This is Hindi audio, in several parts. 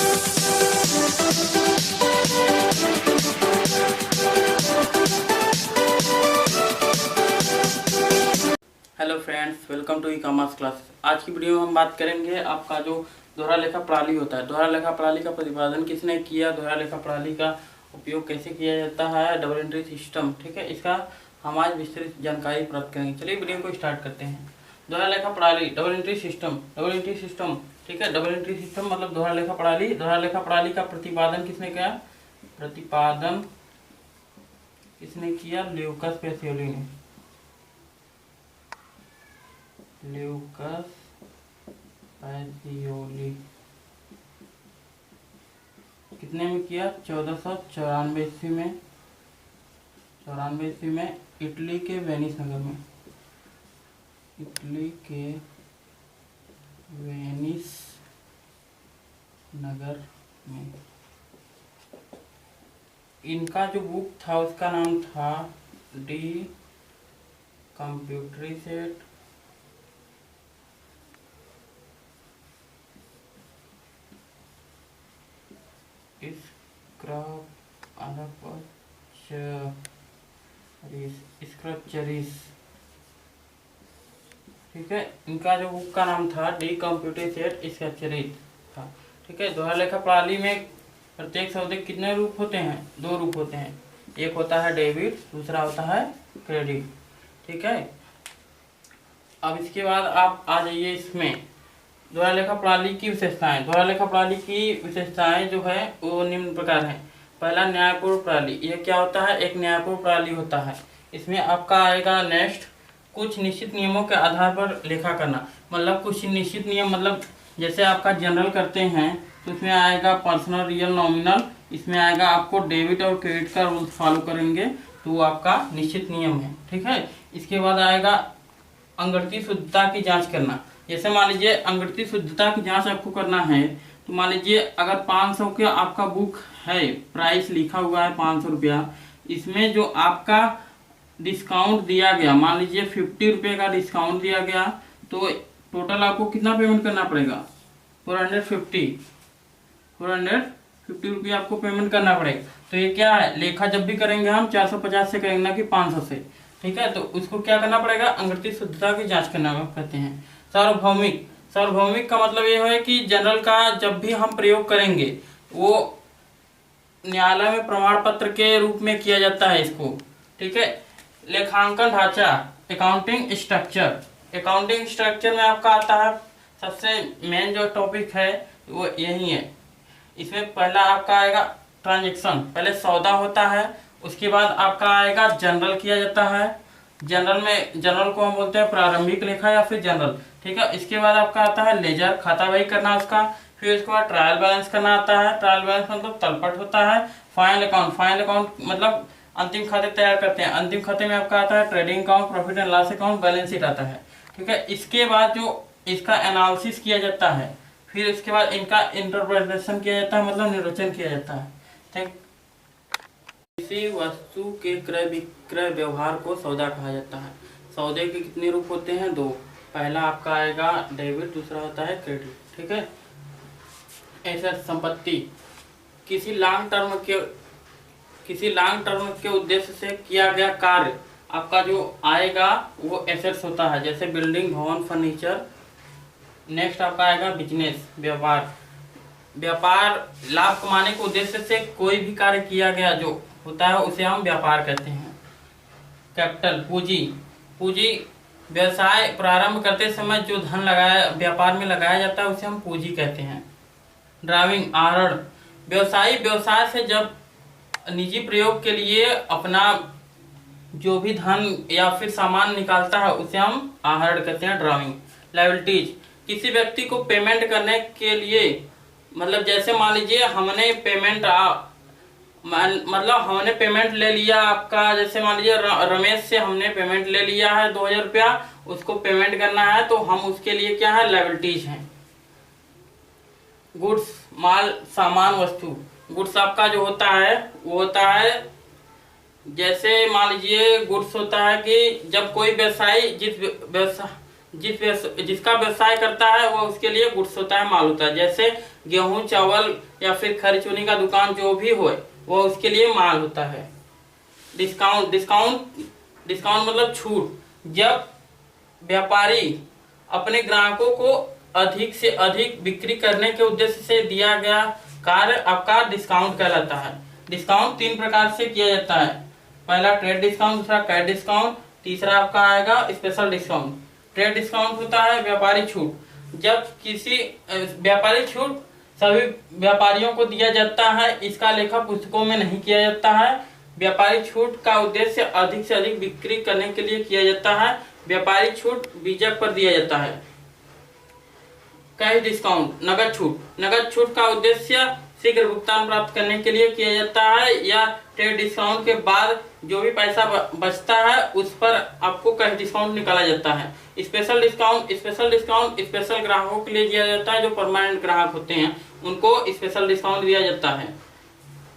Hello friends, welcome to e commerce class. आज की वीडियो में हम बात करेंगे आपका जो दोहरा लेखा प्रणाली होता है, दोहरा लेखा प्रणाली का प्रतिपादन किसने किया, दोहरा लेखा प्रणाली का उपयोग कैसे किया जाता है, डबल एंट्री सिस्टम। ठीक है, इसका हम आज विस्तृत जानकारी प्राप्त करेंगे। चलिए वीडियो को स्टार्ट करते हैं। दोहरा लेखा प्रणाली, double entry system, double entry system. ठीक है, डबल एंट्री सिस्टम मतलब दोहरा लेखा प्रणाली। दोहरा लेखा प्रणाली का प्रतिपादन किसने किया, प्रतिपादन किसने किया, ल्यूकास पेसियोली ने। ल्यूकास पेसियोली कितने में किया, 1494 ईस्वी में, 94 ईस्वी में इटली के वेनिस नगर में, इटली के वेनिस नगर में। इनका जो बुक था उसका नाम था डी कंप्यूटरीसेट स्क्रैचरीज। ठीक है, इनका जो बुक का नाम था डी कंप्यूटरीसेट स्क्रैचरीज था। ठीक है, दोहरा लेखा प्रणाली में प्रत्येक शब्द के कितने रूप होते हैं, दो रूप होते हैं। एक होता है डेबिट, दूसरा होता है क्रेडिट। ठीक है, अब इसके बाद आप आ जाइए इसमें दोहरा लेखा प्रणाली की विशेषताएं। दोहरा लेखा प्रणाली की विशेषताएं जो है वो निम्न प्रकार हैं। पहला, न्यायपूर्ण प्रणाली। ये क्या होता है, एक न्यायपूर्ण प्रणाली होता है। इसमें आपका आएगा नेक्स्ट, कुछ निश्चित नियमों के आधार पर लेखा करना। मतलब कुछ निश्चित नियम, मतलब जैसे आपका जनरल करते हैं तो इसमें आएगा पर्सनल, रियल, नॉमिनल। इसमें आएगा आपको डेबिट और क्रेडिट का रूल फॉलो करेंगे तो वो आपका निश्चित नियम है। ठीक है, इसके बाद आएगा अंगठित शुद्धता की जांच करना। जैसे मान लीजिए अंगठित शुद्धता की जांच आपको करना है तो मान लीजिए अगर 500 का आपका बुक है, प्राइस लिखा हुआ है 500 रुपया, इसमें जो आपका डिस्काउंट दिया गया, मान लीजिए 50 रुपये का डिस्काउंट दिया गया, तो टोटल आपको कितना पेमेंट करना पड़ेगा, 450 रुपये आपको पेमेंट करना पड़ेगा। तो ये क्या है, लेखा जब भी करेंगे हम 450 से करेंगे ना कि 500 से। ठीक है, तो उसको क्या करना पड़ेगा, अंगठित शुद्धता की जांच करना कहते हैं। सार्वभौमिक, सार्वभौमिक का मतलब ये है कि जनरल का जब भी हम प्रयोग करेंगे वो न्यायालय में प्रमाण पत्र के रूप में किया जाता है इसको। ठीक है, लेखांकन ढांचा, अकाउंटिंग स्ट्रक्चर। अकाउंटिंग स्ट्रक्चर में आपका आता है सबसे मेन जो टॉपिक है वो यही है। इसमें पहला आपका आएगा ट्रांजैक्शन, पहले सौदा होता है, उसके बाद आपका आएगा जनरल किया जाता है। जनरल में, जनरल को हम बोलते हैं प्रारंभिक लेखा या फिर जनरल। ठीक है, इसके बाद आपका आता है लेजर, खाता बही करना उसका। फिर उसके बाद ट्रायल बैलेंस करना आता है। ट्रायल बैलेंस मतलब तलपट होता है। फाइनल अकाउंट, फाइनल अकाउंट मतलब अंतिम खाते तैयार करते हैं। अंतिम खाते में आपका आता है trading account, profit and loss account, balance sheet आता है। ठीक है, इसके बाद जो इसका एनालिसिस किया जाता है, फिर इसके बाद इनका इंटरप्रिटेशन किया जाता है, मतलब निर्वचन किया जाता है। ठीक, किसी वस्तु के क्रय विक्रय व्यवहार को सौदा कहा जाता है। सौदे के कितने रूप होते हैं, दो। पहला आपका आएगा डेबिट, दूसरा होता है क्रेडिट। ठीक है, एसेट संपत्ति, किसी लॉन्ग टर्म के उद्देश्य से किया गया कार्य आपका जो आएगा वो एसेट्स होता है, जैसे बिल्डिंग, भवन, फर्नीचर। नेक्स्ट आपका आएगा बिजनेस, व्यापार। व्यापार लाभ कमाने के उद्देश्य से कोई भी कार्य किया गया जो होता है उसे हम व्यापार कहते हैं। कैपिटल, पूंजी। पूंजी व्यवसाय प्रारंभ करते समय जो धन लगाया व्यापार में लगाया जाता है उसे हम पूंजी कहते हैं। ड्राइविंग, आहरण। व्यवसायी व्यवसाय से जब निजी प्रयोग के लिए अपना जो भी धन या फिर सामान निकालता है उसे हम आहरण कहते हैं, ड्राइविंग। लायबिलिटीज, किसी व्यक्ति को पेमेंट करने के लिए, मतलब जैसे मान लीजिए हमने पेमेंट हमने पेमेंट ले लिया आपका, जैसे मान लीजिए रमेश से हमने पेमेंट ले लिया है 2000 रुपया, उसको पेमेंट करना है तो हम उसके लिए क्या है, लायबिलिटीज हैं। गुड्स, माल, सामान, वस्तु। गुड्स आपका जो होता है वो होता है, जैसे मान लीजिए गुड्स होता है कि जब कोई व्यवसायी जिसका व्यवसाय करता है वो उसके लिए गुड्स होता है, माल होता है। जैसे गेहूं चावल या फिर खरी चूनी का दुकान जो भी हो वो उसके लिए माल होता है। डिस्काउंट डिस्काउंट डिस्काउंट मतलब छूट। जब व्यापारी अपने ग्राहकों को अधिक से अधिक बिक्री करने के उद्देश्य से दिया गया कार्य आपका डिस्काउंट कहलाता है। डिस्काउंट 3 प्रकार से किया जाता है। पहला ट्रेड डिस्काउंट, दूसरा कैश डिस्काउंट, तीसरा आपका आएगा स्पेशल डिस्काउंट। ट्रेड डिस्काउंट होता है व्यापारी छूट। जब किसी व्यापारी छूट सभी व्यापारियों को दिया जाता है, इसका लेखा पुस्तकों में नहीं किया जाता है। व्यापारी छूट का उद्देश्य अधिक से अधिक बिक्री करने के लिए किया जाता है। व्यापारी छूट बीजक पर दिया जाता है। कैश डिस्काउंट नगद छूट। नगद छूट का उद्देश्य शीघ्र भुगतान प्राप्त करने के लिए किया जाता है, या ट्रेड डिस्काउंट के बाद जो भी पैसा बचता है उस पर आपको कैश डिस्काउंट निकाला जाता है। स्पेशल डिस्काउंट स्पेशल ग्राहकों के लिए दिया जाता है। जो परमानेंट ग्राहक होते हैं उनको स्पेशल डिस्काउंट दिया जाता है।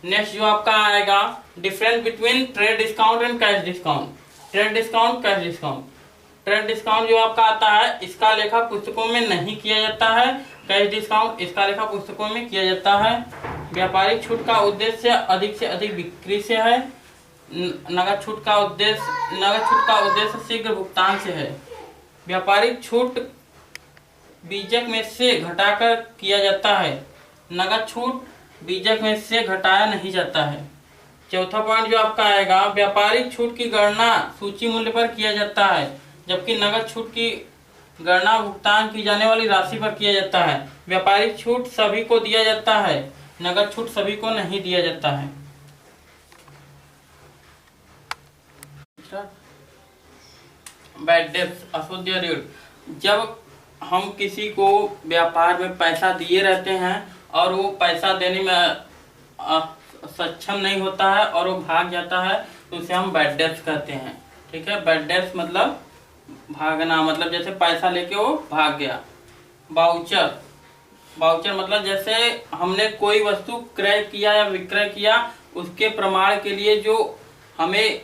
नेक्स्ट जो आपका आएगा difference between trade discount and cash discount. Trade discount, cash discount. Trade discount जो आपका आता है इसका लेखा पुस्तकों में नहीं किया जाता है। कैश डिस्काउंट इसका लेखा पुस्तकों में किया जाता है। व्यापारिक छूट का उद्देश्य अधिक से अधिक बिक्री से है। नगद छूट का उद्देश्य शीघ्र भुगतान से है। व्यापारिक छूट बीजक में से घटाकर किया जाता है। नगद छूट बीजक में से घटाया नहीं जाता है। चौथा पॉइंट जो आपका आएगा व्यापारिक छूट की गणना सूची मूल्य पर किया जाता है, जबकि नगद छूट की गणना भुगतान की जाने वाली राशि पर किया जाता है। व्यापारिक छूट सभी को दिया जाता है, नगद छूट सभी को नहीं दिया जाता है। बैड डेब्ट, अशुद्ध ऋण। जब हम किसी को व्यापार में पैसा दिए रहते हैं और वो पैसा देने में सक्षम नहीं होता है और वो भाग जाता है तो उसे हम बैड डेब्ट कहते हैं। ठीक है, बैड डेब्ट मतलब भागना, मतलब जैसे पैसा लेके वो भाग गया। वाउचर मतलब जैसे हमने कोई वस्तु क्रय किया या विक्रय किया, उसके प्रमाण के लिए जो हमें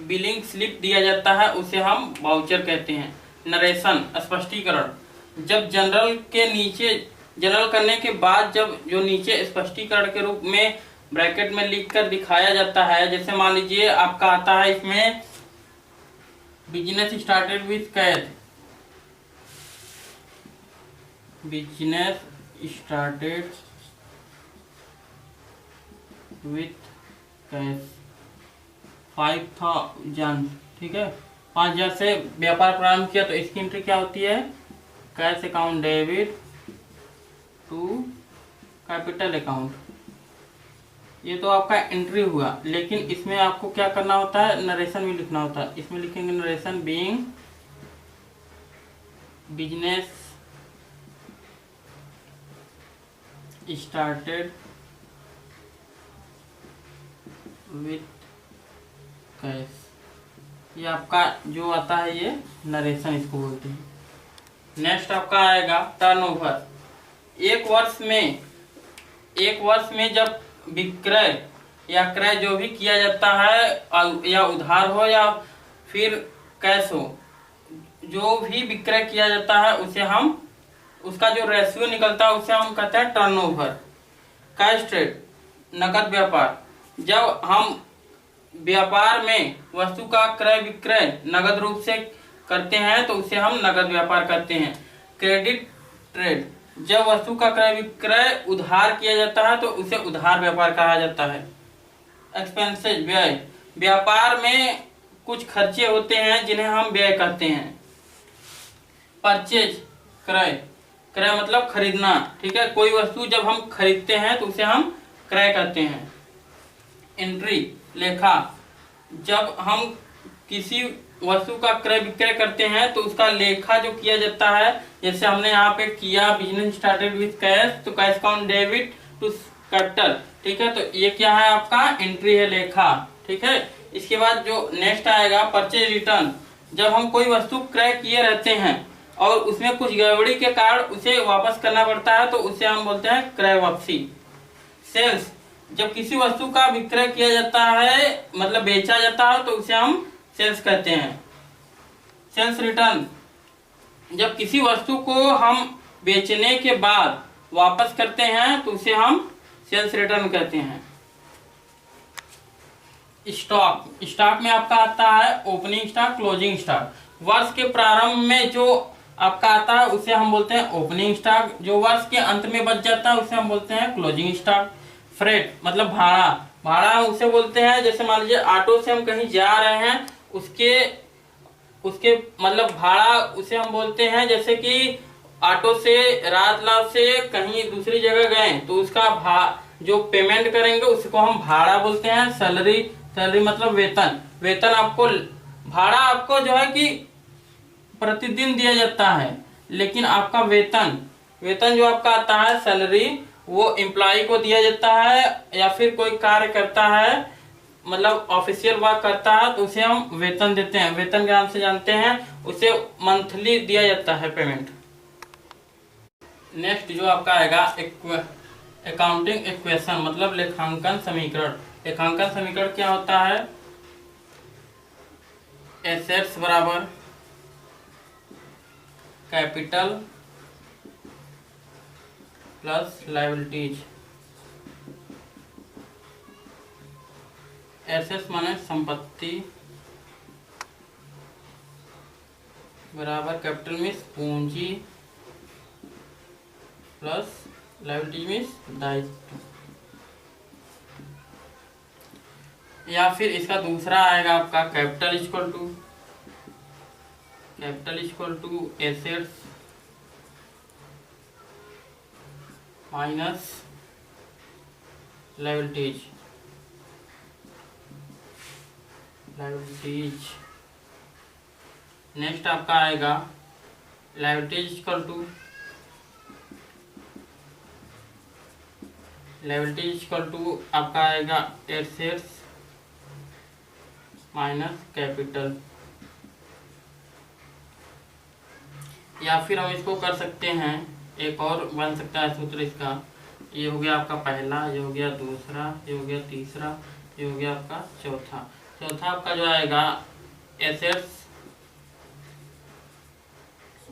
बिलिंग स्लिप दिया जाता है उसे हम वाउचर कहते हैं। नरेशन, स्पष्टीकरण। जब जनरल करने के बाद जब जो नीचे स्पष्टीकरण के रूप में ब्रैकेट में लिखकर दिखाया जाता है, जैसे मान लीजिए आपका आता है इसमें business started with cash. Business started with cash 5000। ठीक है, 5000 से व्यापार प्रारंभ किया तो इसकी एंट्री क्या होती है? Cash account debit to capital account. ये तो आपका एंट्री हुआ, लेकिन इसमें आपको क्या करना होता है? नरेशन भी लिखना होता है। इसमें लिखेंगे narration being business started with cash. ये आपका जो आता है ये नरेशन इसको बोलते हैं। नेक्स्ट आपका आएगा टर्नओवर। एक वर्ष में जब विक्रय या क्रय जो भी किया जाता है, या उधार हो या फिर कैश हो, जो भी विक्रय किया जाता है उसे हम उसका जो रेशियो निकलता है उसे हम कहते हैं टर्नओवर। कैश ट्रेड, नकद व्यापार। जब हम व्यापार में वस्तु का क्रय विक्रय नगद रूप से करते हैं तो उसे हम नगद व्यापार कहते हैं। क्रेडिट ट्रेड, जब वस्तु का क्रय विक्रय उधार किया जाता है तो उसे उधार व्यापार कहा जाता है। एक्सपेंसेस, व्यय। व्यापार में कुछ खर्चे होते हैं जिन्हें हम व्यय कहते हैं। परचेज, क्रय मतलब खरीदना। ठीक है, कोई वस्तु जब हम खरीदते हैं तो उसे हम क्रय कहते हैं। एंट्री, लेखा। जब हम किसी वस्तु का क्रय विक्रय करते हैं तो उसका लेखा जो किया जाता है, जैसे हमने यहाँ पे किया बिजनेस स्टार्टेड विथ कैश, तो cash account debit to capital. ठीक है, तो ये क्या है? आपका एंट्री है, लेखा। ठीक है, इसके बाद जो नेक्स्ट आएगा परचेज रिटर्न। जब हम कोई वस्तु क्रय किए रहते हैं और उसमें कुछ गड़बड़ी के कारण उसे वापस करना पड़ता है तो उसे हम बोलते हैं क्रय वापसी। सेल्स, जब किसी वस्तु का विक्रय किया जाता है मतलब बेचा जाता है तो उसे हम सेल्स कहते हैं। सेल्स रिटर्न, जब किसी वस्तु को हम बेचने के बाद वापस करते हैं तो उसे हम सेल्स रिटर्न कहते हैं। स्टॉक, स्टॉक में आपका आता है ओपनिंग स्टॉक, क्लोजिंग स्टॉक। वर्ष के प्रारंभ में जो आपका आता है उसे हम बोलते हैं ओपनिंग स्टॉक, जो वर्ष के अंत में बच जाता है उसे हम बोलते हैं क्लोजिंग स्टॉक। फ्रेट मतलब भाड़ा, भाड़ा उसे बोलते हैं, जैसे मान लीजिए ऑटो से हम कहीं जा रहे हैं, उसके उसके मतलब भाड़ा उसे हम बोलते हैं, जैसे कि ऑटो से रातलाव से कहीं दूसरी जगह गए तो उसका जो पेमेंट करेंगे उसको हम भाड़ा बोलते हैं। सैलरी, सैलरी मतलब वेतन, वेतन आपको, भाड़ा आपको जो है कि प्रतिदिन दिया जाता है, लेकिन आपका वेतन, वेतन जो आपका आता है सैलरी, वो एम्प्लॉय को दिया जाता है, या फिर कोई कार्य करता है मतलब ऑफिशियल वर्क करता है तो उसे हम वेतन देते हैं, वेतन के नाम से जानते हैं, उसे मंथली दिया जाता है पेमेंट। नेक्स्ट जो आपका आएगा अकाउंटिंग इक्वेशन मतलब लेखांकन समीकरण। लेखांकन समीकरण क्या होता है? एसेट्स बराबर कैपिटल प्लस लायबिलिटीज। एसेट्स माने संपत्ति बराबर कैपिटल मीन्स पूंजी प्लस लायबिलिटी मीन्स दायित्व। या फिर इसका दूसरा आएगा आपका capital equal to assets minus liabilities. Next आपका आएगा लायबिलिटीज इक्वल टू आपका आएगा एसेट्स माइनस कैपिटल। या फिर हम इसको कर सकते हैं, एक और बन सकता है सूत्र इसका, ये हो गया आपका पहला, ये हो गया दूसरा, ये हो गया तीसरा, ये हो गया आपका चौथा। चौथा आपका जो आएगा assets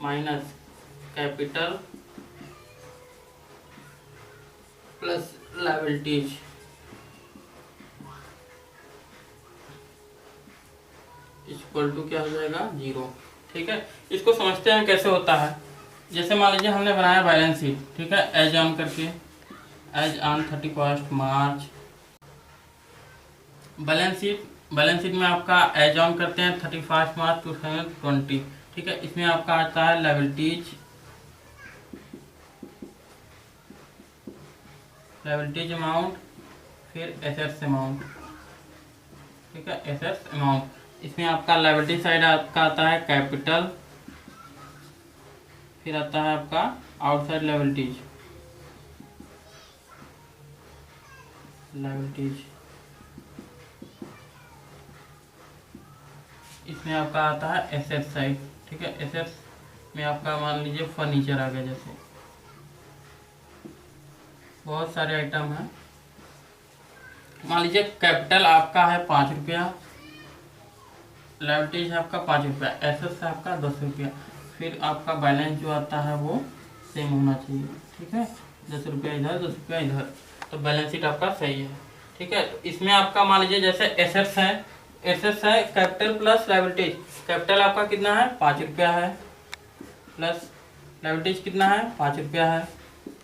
minus capital plus liabilities equal to क्या हो जाएगा? 0। ठीक है, इसको समझते हैं कैसे होता है। जैसे मान लीजिए हमने बनाया बैलेंस शीट, ठीक है, एज ऑन करके, as on 31 March. Balance sheet में आपका एज ऑन करते हैं 31 मार्च 2020। ठीक है, इसमें आपका आता है लायबिलिटीज अमाउंट, फिर एसेट्स अमाउंट। ठीक है, एसेट्स अमाउंट, इसमें आपका लायबिलिटी साइड आपका आता है कैपिटल, फिर आता है आपका आउटसाइड लायबिलिटीज, इसमें आपका आता है एसेट साइड। ठीक है, एसेट्स में आपका मान लीजिए फर्नीचर आ गया, जैसे बहुत सारे आइटम हैं। मान लीजिए कैपिटल आपका है 5 रुपया, लायबिलिटीज है आपका 5 रुपया, एसेट्स है आपका 10 रुपया, फिर आपका बैलेंस जो आता है वो सेम होना चाहिए। ठीक है, 10 रुपया इधर 10 रुपया इधर, तो बैलेंस शीट आपका सही है। ठीक है, तो इसमें आपका मान लीजिए जैसे एसेट्स है कैपिटल प्लस लायबिलिटीज। कैपिटल आपका कितना है? 5 रुपया है, प्लस लायबिलिटीज कितना है? 5 रुपया है,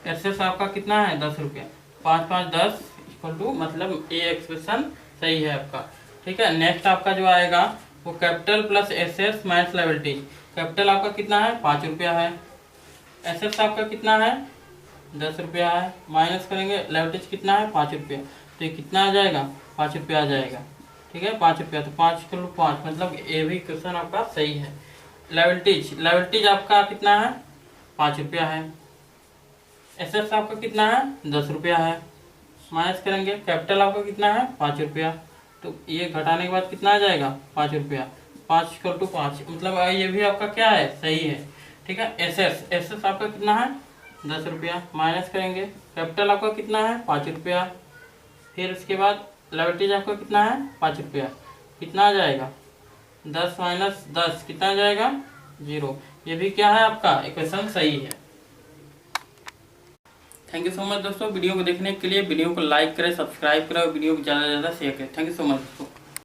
एसेट्स आपका कितना है? 10 रुपया, 5 5 10 इक्वल टू, मतलब ये एक्सप्रेशन सही है आपका। ठीक है, नेक्स्ट आपका जो आएगा वो capital plus assets minus liabilities. Capital आपका कितना है? 5 रुपया है, एसेट्स आपका कितना है? 10 रुपया है, माइनस करेंगे लायबिलिटीज कितना है? 5 रुपया, तो ये कितना आ जाएगा? 5 रुपया आ जाएगा। ठीक है, 5 रुपया, तो 5 किलो 5, मतलब ये भी क्वेश्चन आपका सही है। लायबिलिटीज आपका कितना है? 5 रुपया है, एसेट्स आपका कितना है? 10 रुपया है, माइनस करेंगे कैपिटल आपका कितना है? 5 रुपया, तो ये घटाने के बाद कितना आ जाएगा? 5 रुपया, 5 इक्वल टू 5, मतलब ये भी आपका क्या है? सही है। ठीक है, एसेट्स आपका कितना है? 10 रुपया, माइनस करेंगे कैपिटल आपका कितना है? 5 रुपया, फिर उसके बाद लायबिलिटीज आपका कितना है? 5 रुपया, कितना आ जाएगा? 10 माइनस 10 कितना आ जाएगा? 0। ये भी क्या है, आपका इक्वेशन सही है। थैंक यू सो मच दोस्तों, वीडियो को देखने के लिए। वीडियो को लाइक करें, सब्सक्राइब करें और वीडियो को ज़्यादा से ज़्यादा शेयर करें। थैंक यू सो मच दोस्तों।